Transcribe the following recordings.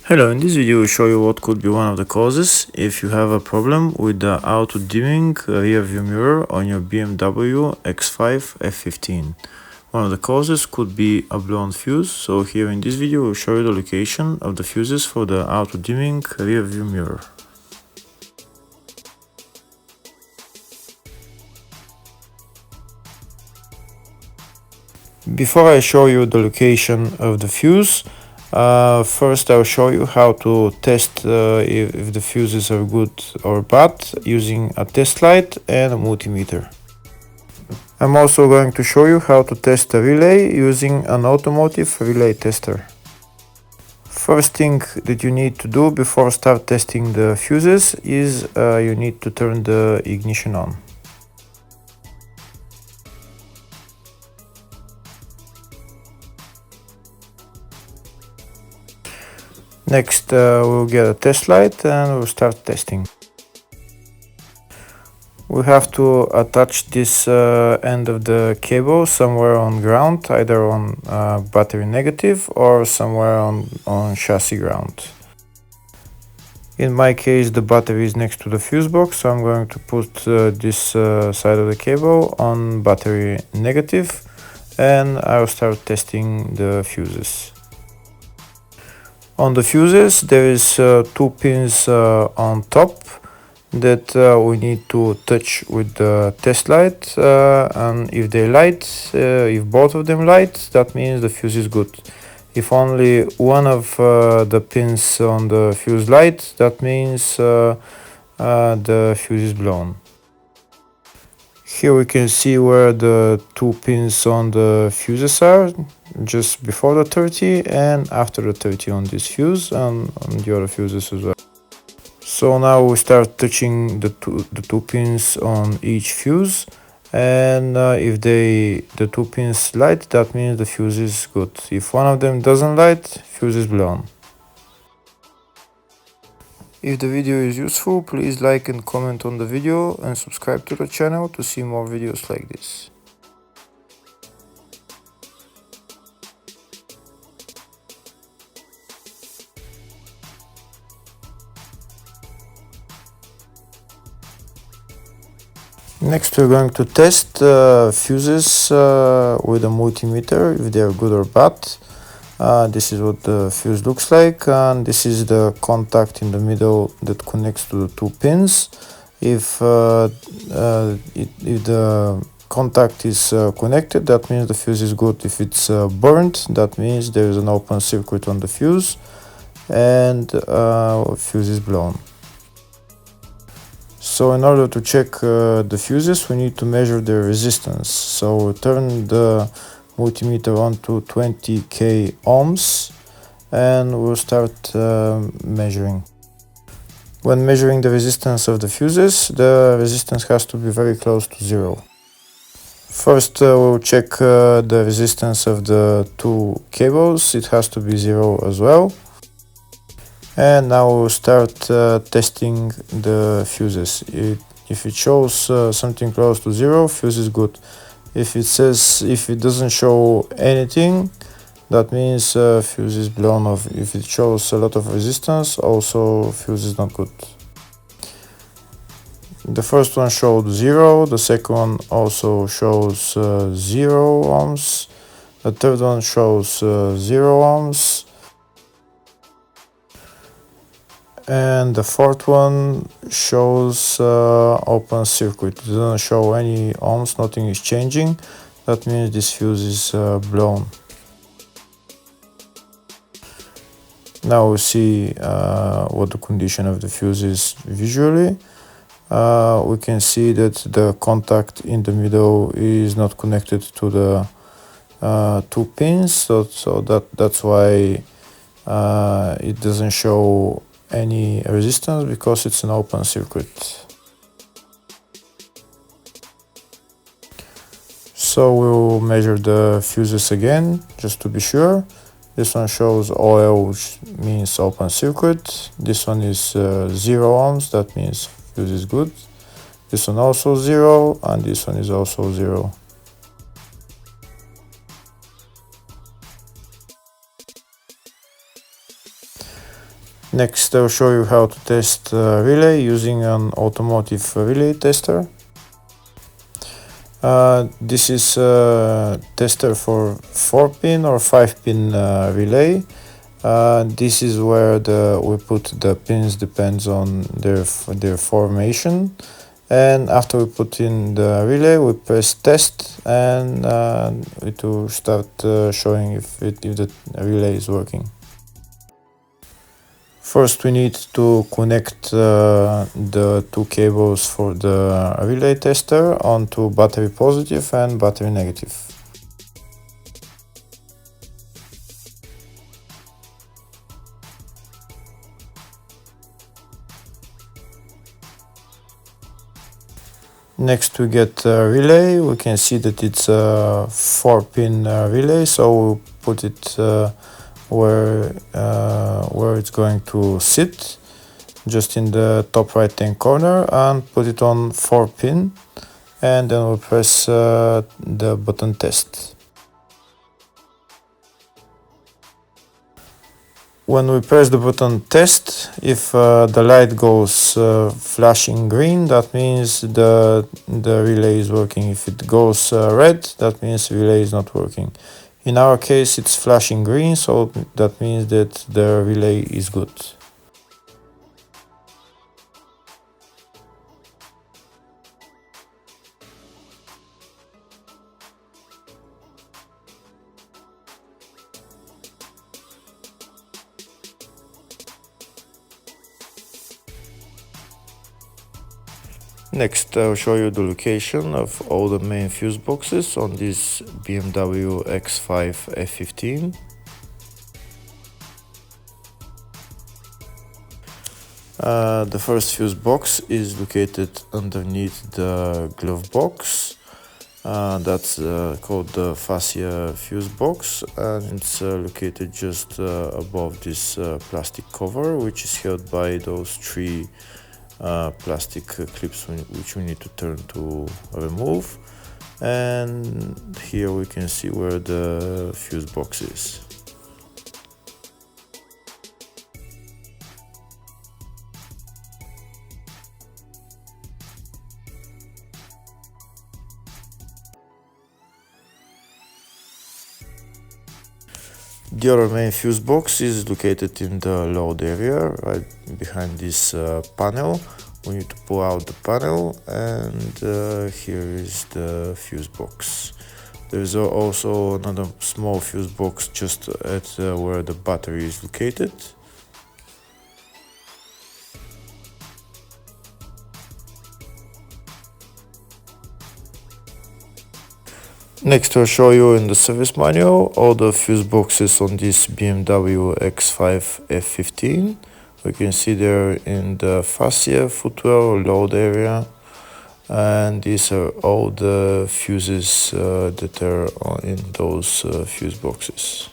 Hello, in this video we'll show you what could be one of the causes if you have a problem with the auto dimming rear view mirror on your BMW X5 F15. One of the causes could be a blown fuse, so here in this video we'll show you the location of the fuses for the auto dimming rear view mirror. Before I show you the location of the fuse, first I'll show you how to test if the fuses are good or bad using a test light and a multimeter. I'm also going to show you how to test a relay using an automotive relay tester. First thing that you need to do before start testing the fuses is you need to turn the ignition on. Next we'll get a test light and we'll start testing. We have to attach this end of the cable somewhere on ground, either on battery negative or somewhere on chassis ground. In my case the battery is next to the fuse box, so I'm going to put this side of the cable on battery negative and I'll start testing the fuses. On the fuses there is two pins on top that we need to touch with the test light, and if they light, if both of them light, that means the fuse is good. If only one of the pins on the fuse light, that means the fuse is blown. Here we can see where the two pins on the fuses are, just before the 30 and after the 30 on this fuse and on the other fuses as well. So now we start touching the two pins on each fuse, and if the two pins light, that means the fuse is good. If one of them doesn't light, fuse is blown. If the video is useful, please like and comment on the video and subscribe to the channel to see more videos like this. Next we're going to test fuses with a multimeter, if they are good or bad. This is what the fuse looks like, and this is the contact in the middle that connects to the two pins. If the contact is connected, that means the fuse is good. If it's burnt, that means there is an open circuit on the fuse and fuse is blown. So in order to check the fuses, we need to measure their resistance. So we'll turn the multimeter on to 20k ohms and we'll start measuring. When measuring the resistance of the fuses, the resistance has to be very close to zero. First we'll check the resistance of the two cables. It has to be zero as well. And now we'll start testing the fuses. If it shows something close to zero, fuse is good. If it doesn't show anything, that means fuse is blown off. If it shows a lot of resistance, also fuse is not good. The first one showed 0, the second one also shows 0 ohms, the third one shows 0 ohms, and the fourth one shows open circuit. It doesn't show any ohms, nothing is changing. That means this fuse is blown. Now we see what the condition of the fuse is visually. We can see that the contact in the middle is not connected to the two pins, so that's why it doesn't show any resistance, because it's an open circuit. So we'll measure the fuses again just to be sure. This one shows OL, which means open circuit. This one is 0 ohms, that means fuse is good. This one also 0, and this one is also 0. Next, I'll show you how to test relay using an automotive relay tester. This is a tester for 4-pin or 5-pin relay. This is where we put the pins, depends on their formation. And after we put in the relay, we press test, and it will start showing if the relay is working. First, we need to connect the two cables for the relay tester onto battery positive and battery negative. Next, we get a relay. We can see that it's a 4-pin relay, so we'll put it where it's going to sit, just in the top right hand corner, and put it on 4-pin, and then we'll press the button test. When we press the button test, if the light goes flashing green, that means the relay is working. If it goes red, that means the relay is not working. In our case, it's flashing green, so that means that the relay is good. Next, I'll show you the location of all the main fuse boxes on this BMW X5 F15. The first fuse box is located underneath the glove box. That's called the fascia fuse box, and it's located just above this plastic cover, which is held by those three plastic clips which we need to turn to remove. And here we can see where the fuse box is. The other main fuse box is located in the load area, right behind this panel. We need to pull out the panel, and here is the fuse box. There's also another small fuse box just at where the battery is located. Next, I'll show you in the service manual all the fuse boxes on this BMW X5 F15. We can see there in the fascia, footwell, load area, and these are all the fuses that are in those fuse boxes.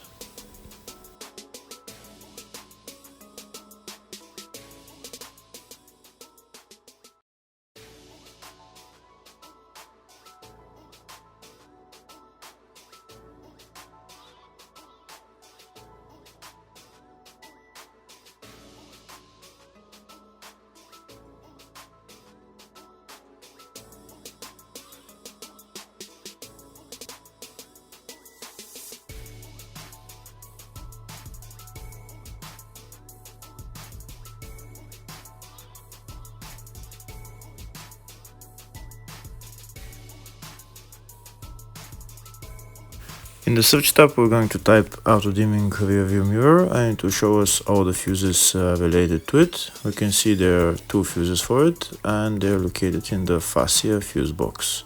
In the search tab, we're going to type auto dimming rear view mirror, and it will show us all the fuses related to it. We can see there are two fuses for it, and they're located in the fascia fuse box.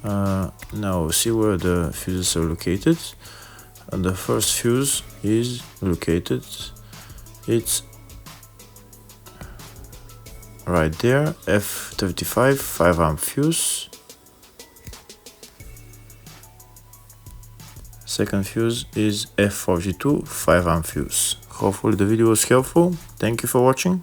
Now we'll see where the fuses are located. And the first fuse is located, it's right there, F35 5-amp fuse. Second fuse is F42 5-amp fuse. Hopefully the video was helpful. Thank you for watching.